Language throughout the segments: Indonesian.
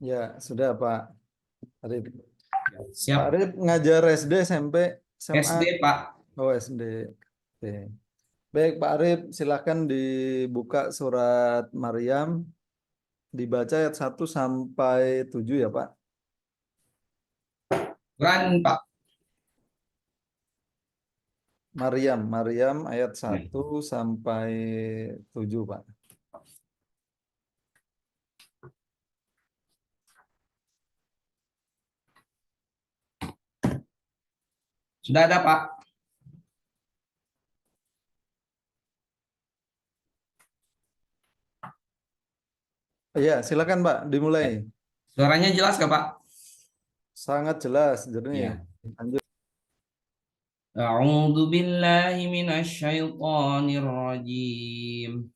Ya, sudah Pak Arif. Pak Siap. Arif ngajar SD, SMP, SMA. SD, Pak. Oh, SD. Oke. Baik, Pak Arif, silakan dibuka surat Maryam, dibaca ayat 1 sampai 7 ya, Pak. Quran, Pak. Maryam ayat Ya. 1 sampai 7, Pak. Sudah ada, Pak. Ya, silakan Pak, dimulai. Ya. Suaranya jelas nggak, Pak? Sangat jelas, jernih. Ya. Lanjut. A'udzu billahi minasy syaithanir rajim.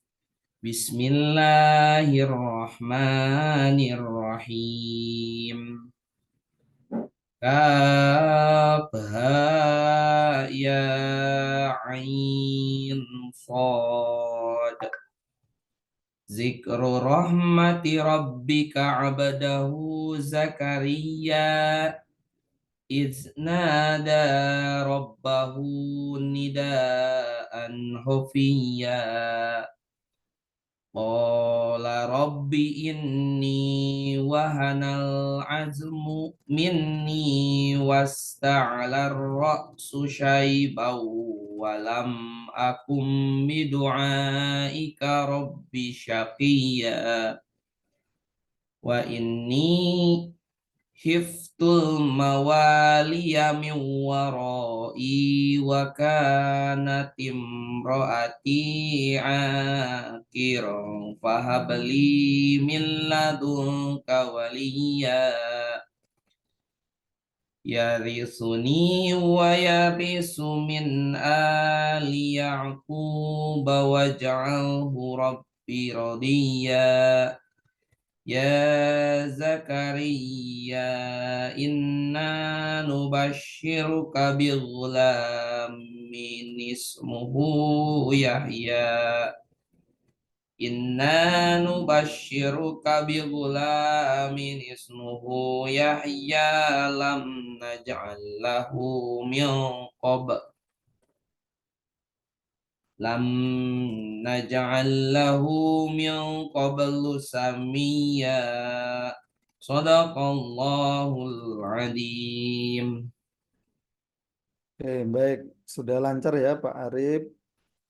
Bismillahirrahmanirrahim. Kafha ya ain sad. Zikru rahmati rabbika abdahu Zakaria iz nada rabbahu nidaan khufiyya. Qala rabbi inni wahanal azmu minni wasta'ala ar-ra'su syaibaw walam akum bidu'aika rabbi syaqiyya wa inni hiftul mawaliya min warai wa kanat imraati aqiran fahabli min ladunka waliya yarisuni wa yarisu min ali yaqub waj'alhu rabbi radiya. Ya Zakaria, inna nubashiruka bighulamin ismuhu Yahya. Inna nubashiruka bighulamin ismuhu Yahya lam naj'al lahu min qabl lam naj'al lahu min qablu samiyya. Shadaqallahul adzim. Oke, baik. Sudah lancar ya, Pak Arif.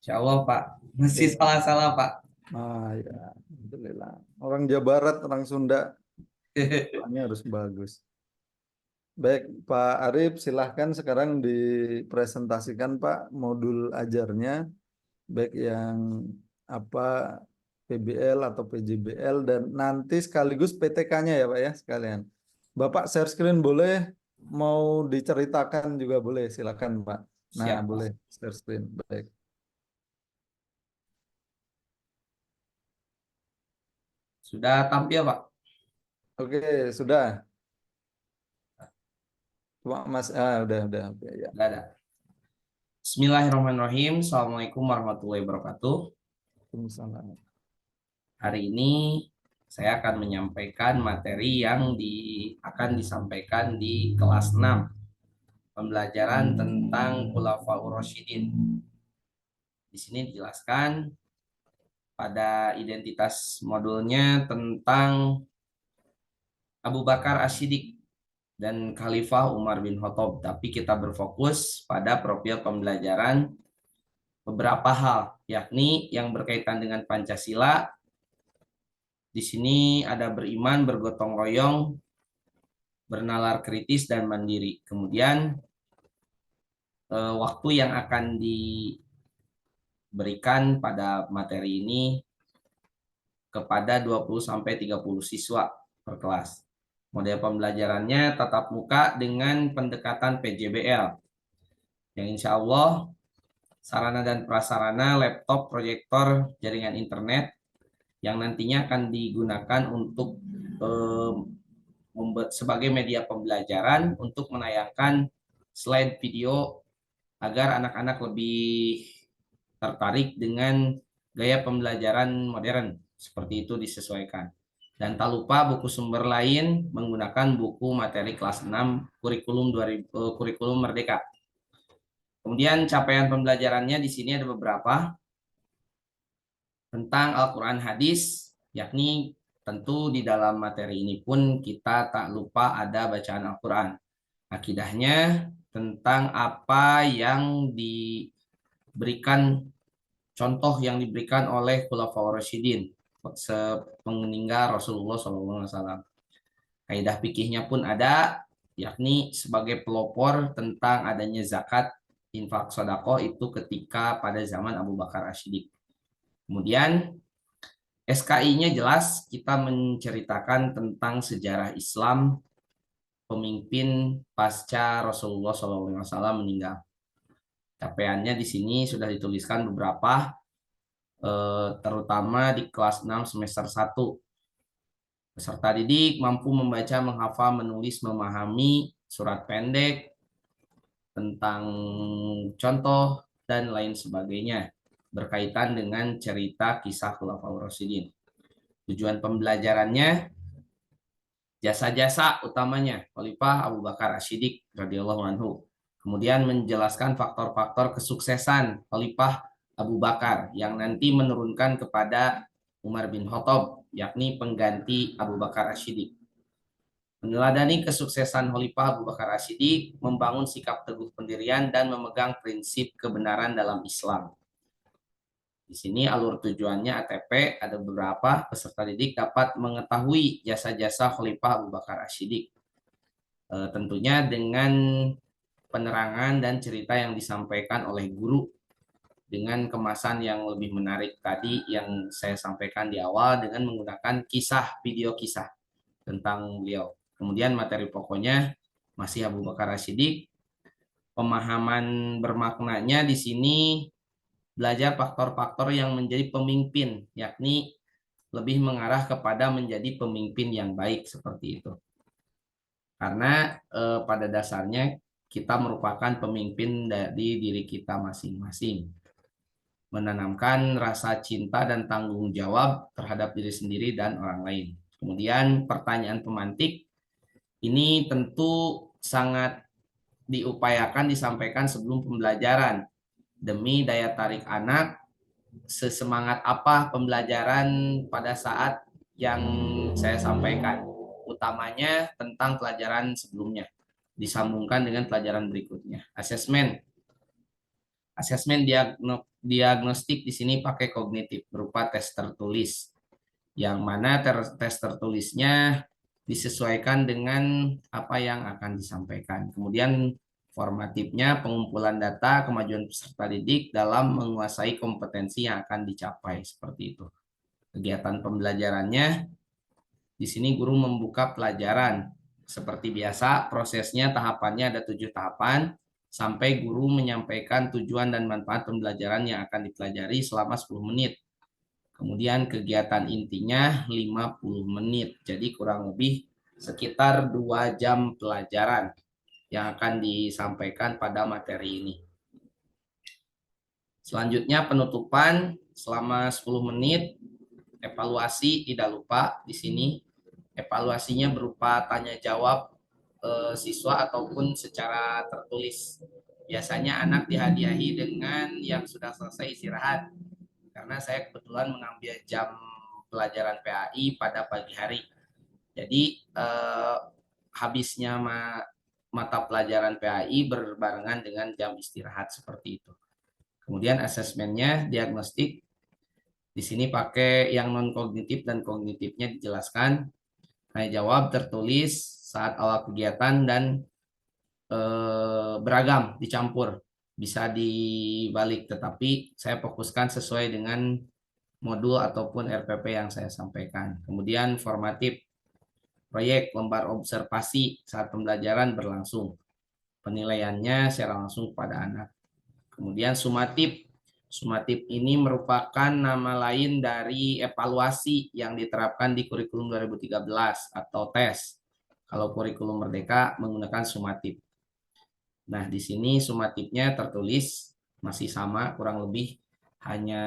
Insyaallah, Pak. Masih Oke. salah-salah, Pak. Ah, ya. Alhamdulillah. Orang Jawa Barat, orang Sunda, ini harus bagus. Baik, Pak Arif, silahkan sekarang dipresentasikan Pak modul ajarnya, baik yang apa PBL atau PJBL dan nanti sekaligus PTK-nya ya Pak ya sekalian. Bapak share screen boleh, mau diceritakan juga boleh, silakan Pak. Nah, Siap, Pak. boleh share screen. Baik. Sudah tampil, Pak? Oke, sudah. Cuma Mas, udah, oke ya. Sudah ada. Bismillahirrahmanirrahim. Assalamualaikum warahmatullahi wabarakatuh. Waalaikumsalam. Hari ini saya akan menyampaikan materi yang akan disampaikan di kelas 6, pembelajaran tentang Khulafaur Rasyidin. Di sini dijelaskan pada identitas modulnya tentang Abu Bakar As-Siddiq dan Khalifah Umar bin Khattab, tapi kita berfokus pada profil pembelajaran beberapa hal, yakni yang berkaitan dengan Pancasila. Di sini ada beriman, bergotong royong, bernalar kritis dan mandiri. Kemudian waktu yang akan diberikan pada materi ini kepada 20 sampai 30 siswa per kelas. Model pembelajarannya tatap muka dengan pendekatan PJBL, yang insya Allah sarana dan prasarana laptop, proyektor, jaringan internet yang nantinya akan digunakan untuk sebagai media pembelajaran untuk menayangkan slide video agar anak-anak lebih tertarik dengan gaya pembelajaran modern. Seperti itu disesuaikan. Dan tak lupa buku sumber lain menggunakan buku materi kelas 6 kurikulum Merdeka. Kemudian capaian pembelajarannya di sini ada beberapa tentang Al-Quran hadis, yakni tentu di dalam materi ini pun kita tak lupa ada bacaan Al-Quran. Akidahnya tentang apa yang diberikan, contoh yang diberikan oleh Khulafaur Rasyidin sepeninggal Rasulullah SAW. Kaidah fikihnya pun ada, yakni sebagai pelopor tentang adanya zakat, infak, sedekah itu ketika pada zaman Abu Bakar As-Siddiq. Kemudian SKI-nya jelas kita menceritakan tentang sejarah Islam pemimpin pasca Rasulullah SAW meninggal. Capaiannya di sini sudah dituliskan beberapa, terutama di kelas 6 semester 1. Peserta didik mampu membaca, menghafal, menulis, memahami surat pendek tentang contoh dan lain sebagainya berkaitan dengan cerita kisah Khulafaur Rasyidin. Tujuan pembelajarannya jasa-jasa utamanya Khalifah Abu Bakar As-Siddiq radhiyallahu anhu. Kemudian menjelaskan faktor-faktor kesuksesan Khalifah Abu Bakar yang nanti menurunkan kepada Umar bin Khattab, yakni pengganti Abu Bakar As-Siddiq. Meneladani kesuksesan Khalifah Abu Bakar As-Siddiq, membangun sikap teguh pendirian dan memegang prinsip kebenaran dalam Islam. Di sini alur tujuannya ATP ada beberapa, peserta didik dapat mengetahui jasa-jasa Khalifah Abu Bakar As-Siddiq. Tentunya dengan penerangan dan cerita yang disampaikan oleh guru dengan kemasan yang lebih menarik tadi yang saya sampaikan di awal dengan menggunakan video kisah tentang beliau. Kemudian materi pokoknya masih Abu Bakar As-Siddiq. Pemahaman bermaknanya di sini belajar faktor-faktor yang menjadi pemimpin, yakni lebih mengarah kepada menjadi pemimpin yang baik seperti itu. Karena pada dasarnya kita merupakan pemimpin dari diri kita masing-masing. Menanamkan rasa cinta dan tanggung jawab terhadap diri sendiri dan orang lain. Kemudian pertanyaan pemantik ini tentu sangat diupayakan disampaikan sebelum pembelajaran demi daya tarik anak, sesemangat apa pembelajaran pada saat yang saya sampaikan, utamanya tentang pelajaran sebelumnya, disambungkan dengan pelajaran berikutnya. Asesmen diagnostik di sini pakai kognitif berupa tes tertulis, yang mana tes tertulisnya disesuaikan dengan apa yang akan disampaikan. Kemudian formatifnya pengumpulan data kemajuan peserta didik dalam menguasai kompetensi yang akan dicapai, seperti itu. Kegiatan pembelajarannya di sini guru membuka pelajaran seperti biasa, prosesnya tahapannya ada 7 tahapan sampai guru menyampaikan tujuan dan manfaat pembelajaran yang akan dipelajari selama 10 menit. Kemudian kegiatan intinya 50 menit. Jadi kurang lebih sekitar 2 jam pelajaran yang akan disampaikan pada materi ini. Selanjutnya penutupan selama 10 menit, evaluasi tidak lupa di sini. Evaluasinya berupa tanya jawab siswa ataupun secara tertulis. Biasanya anak dihadiahi dengan yang sudah selesai istirahat. Karena saya kebetulan mengambil jam pelajaran PAI pada pagi hari. Jadi habisnya mata pelajaran PAI berbarengan dengan jam istirahat seperti itu. Kemudian asesmennya diagnostik. Di sini pakai yang non kognitif dan kognitifnya dijelaskan. Tanya jawab tertulis saat awal kegiatan dan beragam dicampur, bisa dibalik, tetapi saya fokuskan sesuai dengan modul ataupun RPP yang saya sampaikan. Kemudian formatif proyek lembar observasi saat pembelajaran berlangsung. Penilaiannya secara langsung pada anak. Kemudian sumatif. Sumatif ini merupakan nama lain dari evaluasi yang diterapkan di kurikulum 2013 atau tes. Kalau kurikulum Merdeka menggunakan sumatif. Nah, di sini sumatifnya tertulis masih sama, kurang lebih hanya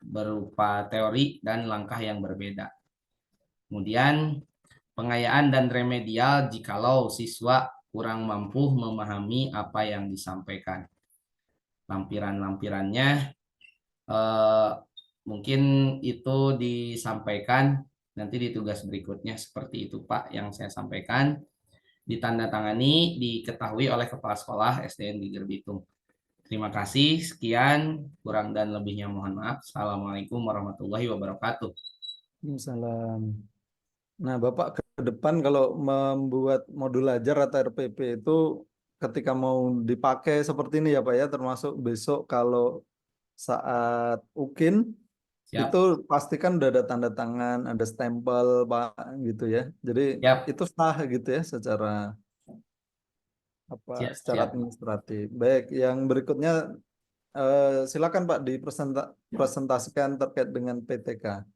berupa teori dan langkah yang berbeda. Kemudian pengayaan dan remedial jikalau siswa kurang mampu memahami apa yang disampaikan. Lampiran-lampirannya eh, mungkin itu disampaikan nanti di tugas berikutnya seperti itu Pak yang saya sampaikan, ditandatangani, diketahui oleh Kepala Sekolah SDN Giger Bitung. Terima kasih, sekian, kurang dan lebihnya mohon maaf. Assalamualaikum warahmatullahi wabarakatuh. Salam. Nah, Bapak ke depan kalau membuat modul ajar atau RPP itu ketika mau dipakai seperti ini ya Pak ya, termasuk besok kalau saat UKIN itu Siap, pastikan udah ada tanda tangan, ada stempel Pak gitu ya. Jadi siap, itu sah gitu ya secara siap, secara siap. administratif. Baik, yang berikutnya silakan Pak dipresentasikan terkait dengan PTK.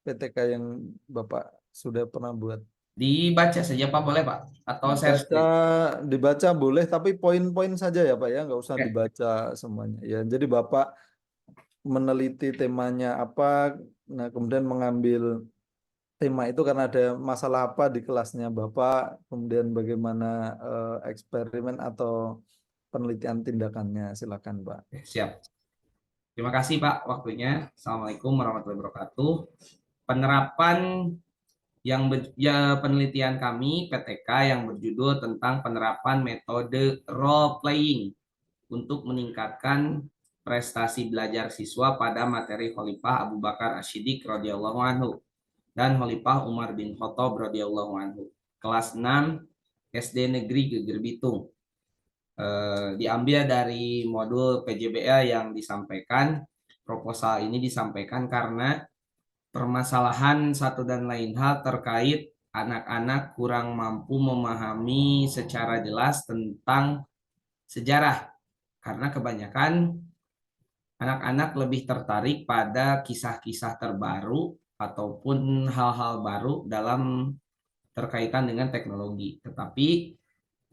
PTK yang Bapak sudah pernah buat. Dibaca saja Pak, boleh Pak? Atau share Dibaca, screen? dibaca boleh, tapi poin-poin saja ya Pak ya, nggak usah Oke, dibaca semuanya. Ya, jadi Bapak meneliti temanya apa, nah kemudian mengambil tema itu karena ada masalah apa di kelasnya Bapak, kemudian bagaimana eksperimen atau penelitian tindakannya, silakan Pak. siap. Terima kasih Pak waktunya. Assalamualaikum warahmatullahi wabarakatuh. Penerapan penelitian kami PTK yang berjudul tentang penerapan metode role playing untuk meningkatkan prestasi belajar siswa pada materi Khalifah Abu Bakar Asy-Siddiq radhiyallahu anhu dan Khalifah Umar bin Khattab radhiyallahu anhu. Kelas 6 SD Negeri Geger Bitung. Diambil dari modul PJBL yang disampaikan. Proposal ini disampaikan karena permasalahan satu dan lain hal terkait anak-anak kurang mampu memahami secara jelas tentang sejarah. Karena kebanyakan anak-anak lebih tertarik pada kisah-kisah terbaru ataupun hal-hal baru dalam terkaitan dengan teknologi. Tetapi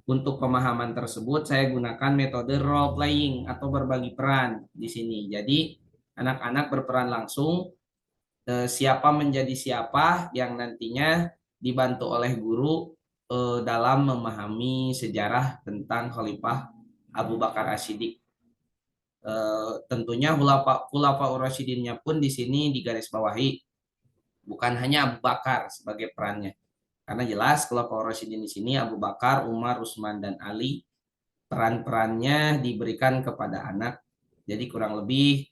untuk pemahaman tersebut saya gunakan metode role playing atau berbagi peran di sini. Jadi anak-anak berperan langsung, siapa menjadi siapa yang nantinya dibantu oleh guru dalam memahami sejarah tentang Khalifah Abu Bakar Asy-Siddiq. Tentunya Khulafa Rasyidinnya pun di sini digarisbawahi, bukan hanya Abu Bakar sebagai perannya. Karena jelas Khulafa Rasyidin di sini Abu Bakar, Umar, Utsman dan Ali peran-perannya diberikan kepada anak. Jadi kurang lebih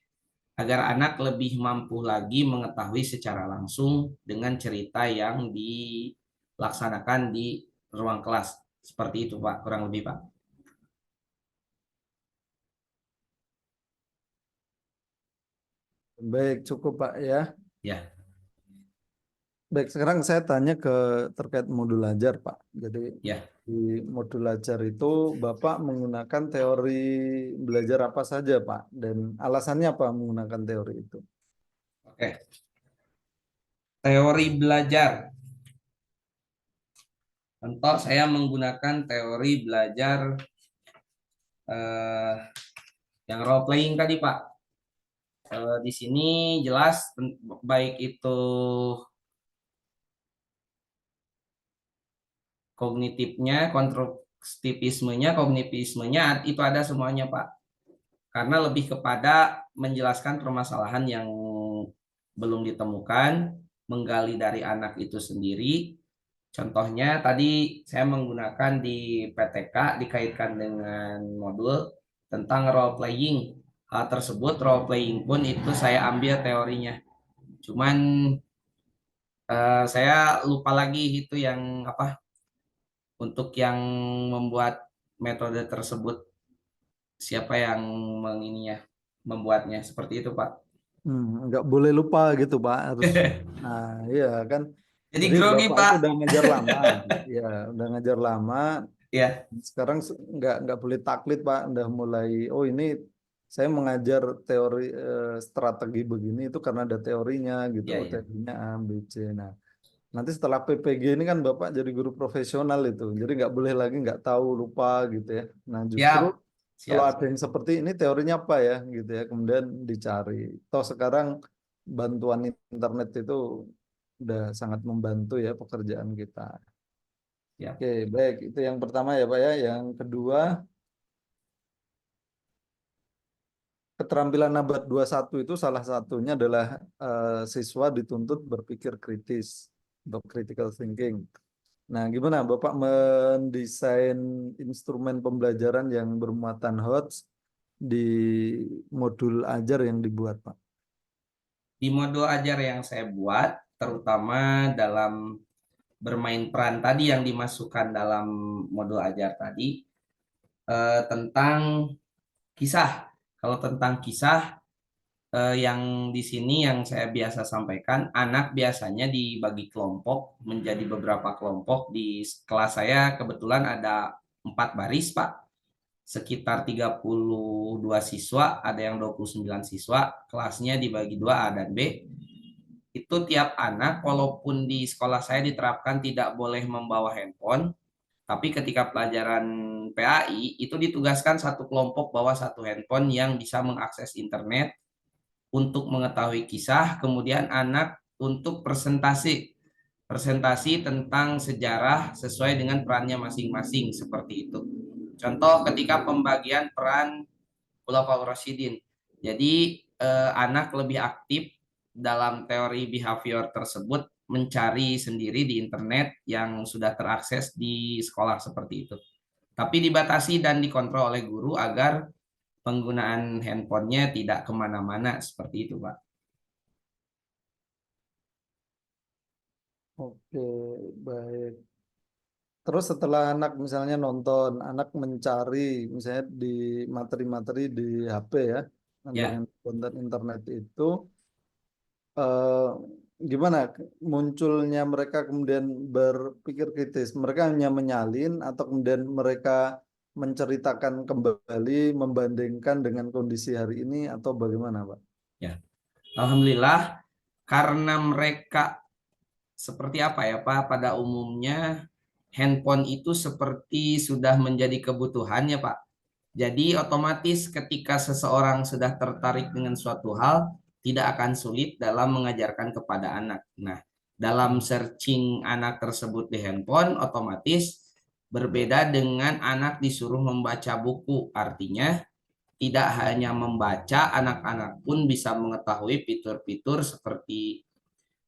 agar anak lebih mampu lagi mengetahui secara langsung dengan cerita yang dilaksanakan di ruang kelas. Seperti itu Pak, kurang lebih Pak. Baik, cukup Pak ya. Ya, Baik, sekarang saya tanya ke terkait modul ajar, Pak. Jadi ya. di modul ajar itu Bapak menggunakan teori belajar apa saja, Pak? Dan alasannya apa menggunakan teori itu? Oke. Teori belajar. Contoh saya menggunakan teori belajar eh, yang role playing tadi Pak. Di sini jelas baik itu kognitifnya, konstruktivismenya, kognitivismenya itu ada semuanya Pak. Karena lebih kepada menjelaskan permasalahan yang belum ditemukan, menggali dari anak itu sendiri. Contohnya tadi saya menggunakan di PTK dikaitkan dengan modul tentang role playing. Hal tersebut role playing pun itu saya ambil teorinya. Cuman saya lupa lagi itu yang apa untuk yang membuat metode tersebut siapa yang mengininya membuatnya seperti itu Pak. Nggak boleh lupa gitu, Pak. Harus, nah iya kan. Jadi Jadi grogi Bapak itu Pak. udah ngajar lama, ya, udah ngajar lama. Ya, Sekarang nggak boleh taklid Pak, udah mulai oh ini saya mengajar teori strategi begini itu karena ada teorinya gitu, ya, oh ya. teorinya A, B, C. Nah nanti setelah PPG ini kan Bapak jadi guru profesional itu, jadi nggak boleh lagi nggak tahu lupa gitu ya. Nah justru Siap, kalau siap. ada yang seperti ini teorinya apa ya gitu ya, kemudian dicari. Toh sekarang bantuan internet itu udah sangat membantu ya pekerjaan kita. Ya. Oke, baik. Itu yang pertama ya Pak ya. Yang kedua, keterampilan abad 21 itu salah satunya adalah siswa dituntut berpikir kritis untuk critical thinking. Nah, gimana Bapak mendesain instrumen pembelajaran yang bermuatan HOTS di modul ajar yang dibuat, Pak? Di modul ajar yang saya buat, terutama dalam bermain peran tadi yang dimasukkan dalam modul ajar tadi, tentang kisah. Kalau tentang kisah, yang di sini yang saya biasa sampaikan, anak biasanya dibagi kelompok menjadi beberapa kelompok. Di kelas saya kebetulan ada 4 baris, Pak. Sekitar 32 siswa, ada yang 29 siswa. Kelasnya dibagi dua, A dan B. Itu tiap anak, walaupun di sekolah saya diterapkan tidak boleh membawa handphone, tapi ketika pelajaran PAI, itu ditugaskan satu kelompok bawa satu handphone yang bisa mengakses internet untuk mengetahui kisah, kemudian anak untuk presentasi presentasi tentang sejarah sesuai dengan perannya masing-masing seperti itu. Contoh ketika pembagian peran Khulafaur Rasyidin. Jadi anak lebih aktif dalam teori behavior tersebut mencari sendiri di internet yang sudah terakses di sekolah seperti itu. Tapi dibatasi dan dikontrol oleh guru agar penggunaan handphonenya tidak kemana-mana seperti itu, Pak. Oke, baik. Terus setelah anak misalnya nonton, anak mencari misalnya di materi-materi di HP ya, Ya, dengan konten internet itu, eh, gimana munculnya mereka kemudian berpikir kritis? Mereka hanya menyalin atau kemudian mereka menceritakan kembali, membandingkan dengan kondisi hari ini atau bagaimana, Pak? ya. Alhamdulillah karena mereka seperti apa ya, Pak? Pada umumnya handphone itu seperti sudah menjadi kebutuhan ya, Pak. Jadi otomatis ketika seseorang sudah tertarik dengan suatu hal, tidak akan sulit dalam mengajarkan kepada anak. Nah, dalam searching anak tersebut di handphone, otomatis berbeda dengan anak disuruh membaca buku. Artinya, tidak hanya membaca, anak-anak pun bisa mengetahui fitur-fitur seperti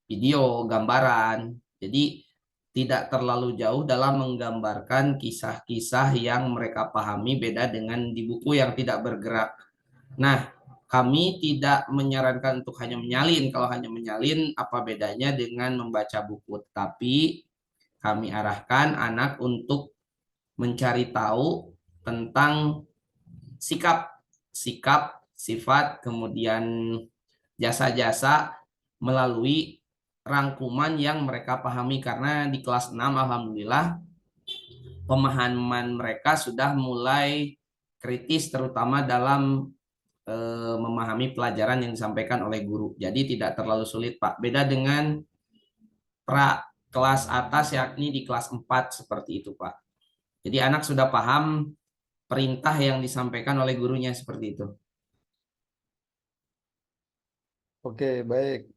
video, gambaran. Jadi, tidak terlalu jauh dalam menggambarkan kisah-kisah yang mereka pahami beda dengan di buku yang tidak bergerak. Nah, kami tidak menyarankan untuk hanya menyalin. Kalau hanya menyalin, apa bedanya dengan membaca buku? Tapi kami arahkan anak untuk mencari tahu tentang sikap, sikap, sifat, kemudian jasa-jasa melalui rangkuman yang mereka pahami karena di kelas 6 alhamdulillah pemahaman mereka sudah mulai kritis terutama dalam memahami pelajaran yang disampaikan oleh guru. Jadi tidak terlalu sulit, Pak. Beda dengan pra kelas atas yakni di kelas 4 seperti itu, Pak. Jadi anak sudah paham perintah yang disampaikan oleh gurunya seperti itu. Oke, baik.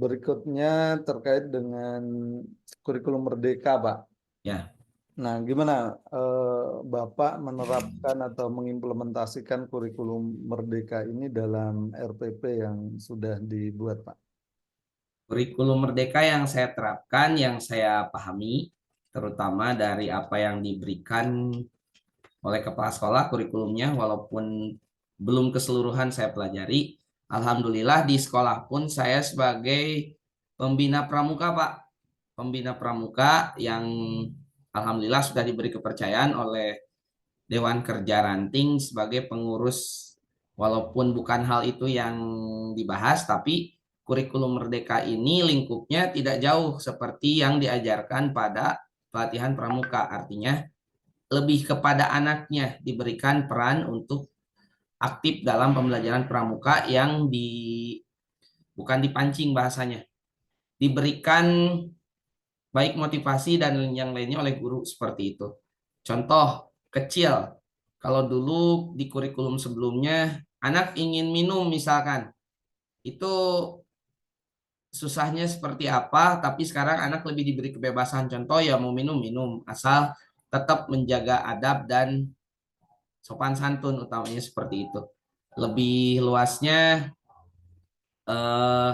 Berikutnya terkait dengan kurikulum merdeka, Pak. Ya. Nah, gimana Bapak menerapkan atau mengimplementasikan kurikulum merdeka ini dalam RPP yang sudah dibuat, Pak? Kurikulum Merdeka yang saya terapkan, yang saya pahami, terutama dari apa yang diberikan oleh kepala sekolah kurikulumnya, walaupun belum keseluruhan saya pelajari. Alhamdulillah di sekolah pun saya sebagai pembina pramuka, Pak. Pembina pramuka yang alhamdulillah sudah diberi kepercayaan oleh Dewan Kerja Ranting sebagai pengurus, walaupun bukan hal itu yang dibahas, tapi kurikulum Merdeka ini lingkupnya tidak jauh seperti yang diajarkan pada pelatihan pramuka. Artinya lebih kepada anaknya diberikan peran untuk aktif dalam pembelajaran pramuka yang bukan dipancing bahasanya, diberikan baik motivasi dan yang lainnya oleh guru seperti itu. Contoh kecil, kalau dulu di kurikulum sebelumnya anak ingin minum misalkan, itu susahnya seperti apa, tapi sekarang anak lebih diberi kebebasan. Contoh ya mau minum minum, asal tetap menjaga adab dan sopan santun utamanya seperti itu. Lebih luasnya eh,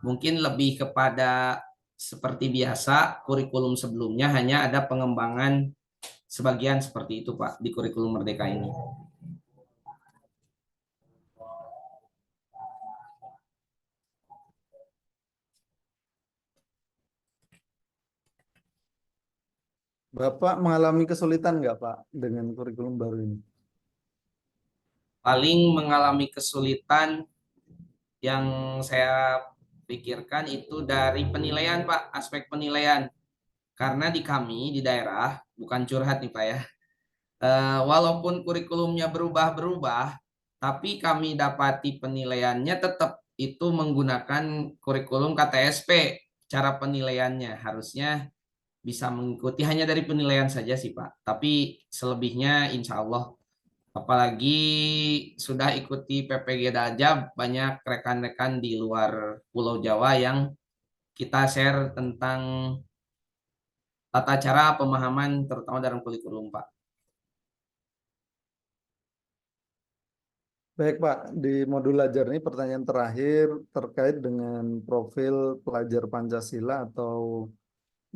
mungkin lebih kepada seperti biasa kurikulum sebelumnya hanya ada pengembangan sebagian seperti itu Pak di kurikulum Merdeka ini. Bapak mengalami kesulitan nggak Pak dengan kurikulum baru ini? Paling mengalami kesulitan yang saya pikirkan itu dari penilaian Pak, aspek penilaian. Karena di kami di daerah, bukan curhat nih Pak ya, walaupun kurikulumnya berubah-berubah, tapi kami dapati penilaiannya tetap itu menggunakan kurikulum KTSP. Cara penilaiannya harusnya bisa mengikuti hanya dari penilaian saja sih Pak. Tapi selebihnya insya Allah, apalagi sudah ikuti PPG Dajab, banyak rekan-rekan di luar Pulau Jawa yang kita share tentang tata cara pemahaman terutama dalam kurikulum Pak. Baik Pak, di modul ajar ini pertanyaan terakhir terkait dengan profil pelajar Pancasila atau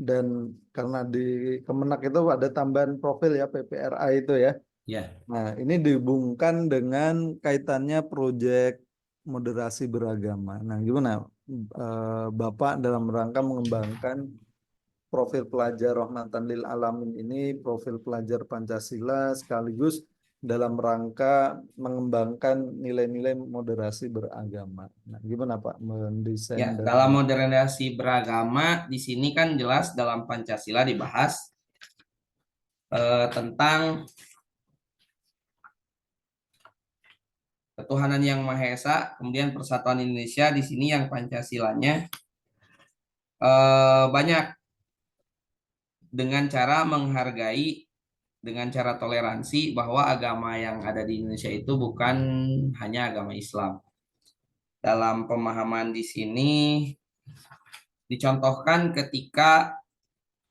dan karena di Kemenak itu ada tambahan profil ya PPRA itu ya. Ya, Nah, ini dihubungkan dengan kaitannya proyek moderasi beragama. Nah, gimana Bapak dalam rangka mengembangkan profil pelajar Rahmatan lil Alamin ini, profil pelajar Pancasila sekaligus dalam rangka mengembangkan nilai-nilai moderasi beragama. Nah, gimana Pak ya, mendesain dan dalam moderasi beragama di sini kan jelas dalam Pancasila dibahas tentang ketuhanan yang Maha Esa, kemudian Persatuan Indonesia di sini yang Pancasilanya banyak dengan cara menghargai dengan cara toleransi bahwa agama yang ada di Indonesia itu bukan hanya agama Islam. Dalam pemahaman di sini dicontohkan ketika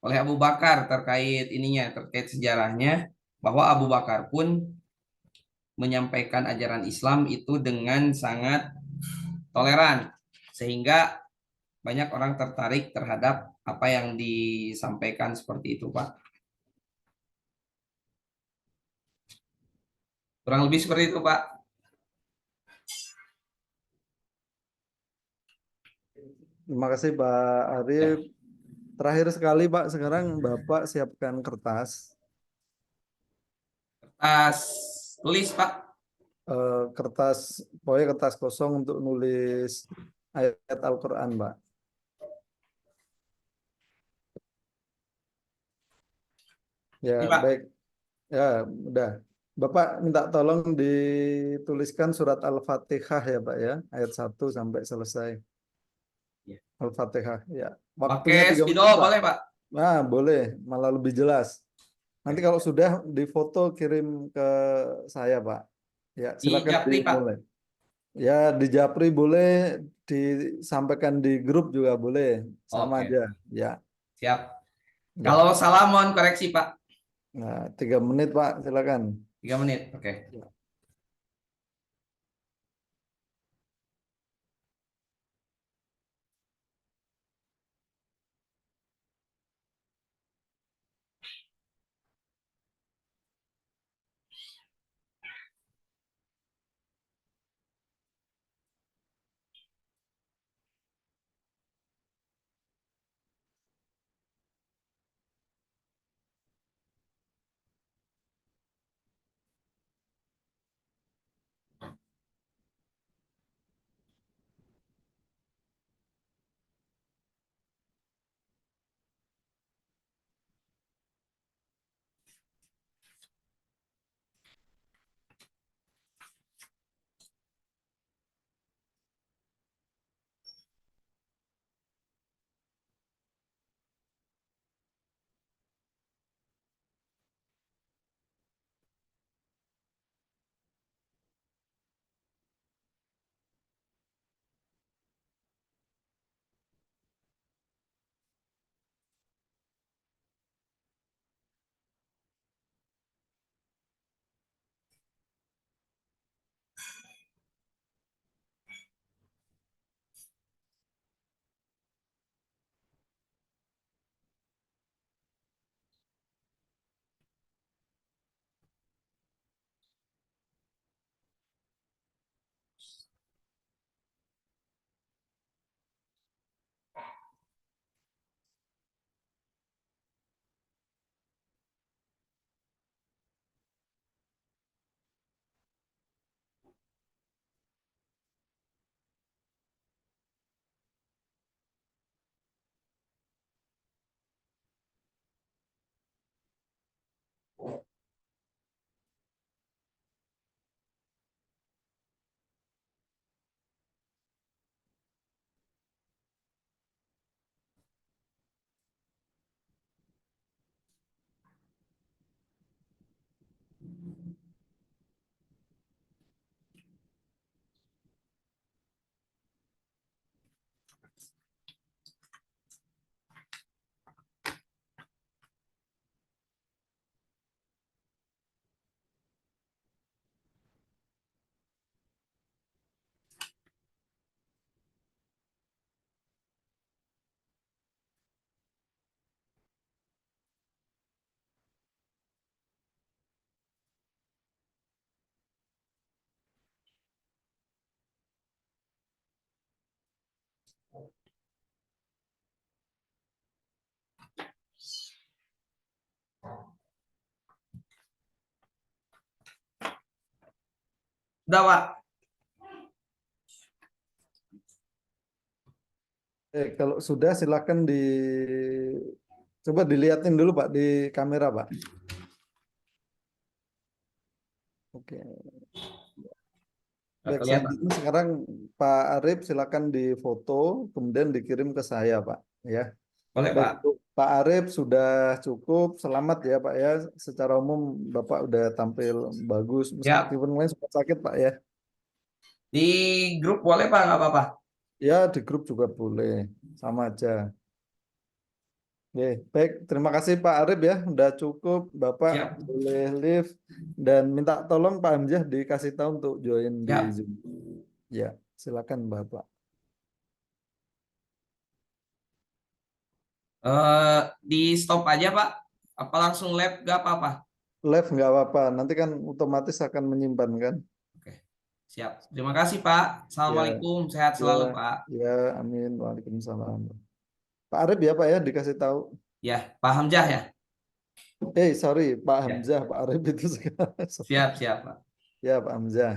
oleh Abu Bakar terkait ininya, terkait sejarahnya bahwa Abu Bakar pun menyampaikan ajaran Islam itu dengan sangat toleran sehingga banyak orang tertarik terhadap apa yang disampaikan seperti itu, Pak. Kurang lebih seperti itu, Pak. terima kasih Pak Arif. Ya, Terakhir sekali Pak, sekarang Bapak siapkan kertas, kertas tulis, Pak. kertas, pokoknya kertas kosong untuk nulis ayat Al-Quran Pak. Ya, Ini, Pak. baik. Ya, udah. Bapak minta tolong dituliskan surat Al-Fatihah ya, Pak ya. Ayat 1 sampai selesai. Ya. Al-Fatihah. Ya. Waktunya Pakai 3 menit, spidol Pak. boleh, Pak? Nah, boleh. Malah lebih jelas. Nanti Oke. kalau sudah difoto kirim ke saya, Pak. Ya, Di silakan Japri, dimulai. Pak. Ya, di Japri boleh, disampaikan di grup juga boleh. Sama aja. Oke, Ya, siap. ya. Kalau salah mohon koreksi, Pak. Nah, 3 menit, Pak. Silakan. 3 menit. Oke. Ya. Udah, Pak. Kalau sudah silakan coba dilihatin dulu Pak di kamera Pak. Oke. Nggak Baik, kelihatan. selanjutnya sekarang Pak Arif silakan difoto, kemudian dikirim ke saya Pak. Ya. Boleh, Baik, Pak. untuk Pak Arif sudah cukup, selamat ya Pak ya. Secara umum Bapak udah tampil bagus, Ya, meskipun main sempat sakit Pak ya. di grup boleh, Pak, nggak apa-apa. Ya, di grup juga boleh, sama aja. Oke, baik. Terima kasih Pak Arif ya, udah cukup. Bapak Siap, boleh live dan minta tolong Pak Hamzah dikasih tahu untuk join di siap. Zoom. Ya, silakan Bapak. Di stop aja, Pak. Apa langsung lab, nggak apa-apa. Live nggak apa-apa, nanti kan otomatis akan menyimpan kan? Oke, siap. Terima kasih, Pak. Ya, Assalamualaikum, sehat ya, selalu, Pak. ya, amin. Waalaikumsalam. Pak Arif ya Pak ya, dikasih tahu. Ya, Pak Hamzah ya. Sorry, Pak Ya, Hamzah, Pak Arif itu sekarang. siap, siap, Pak. Ya, Pak Hamzah.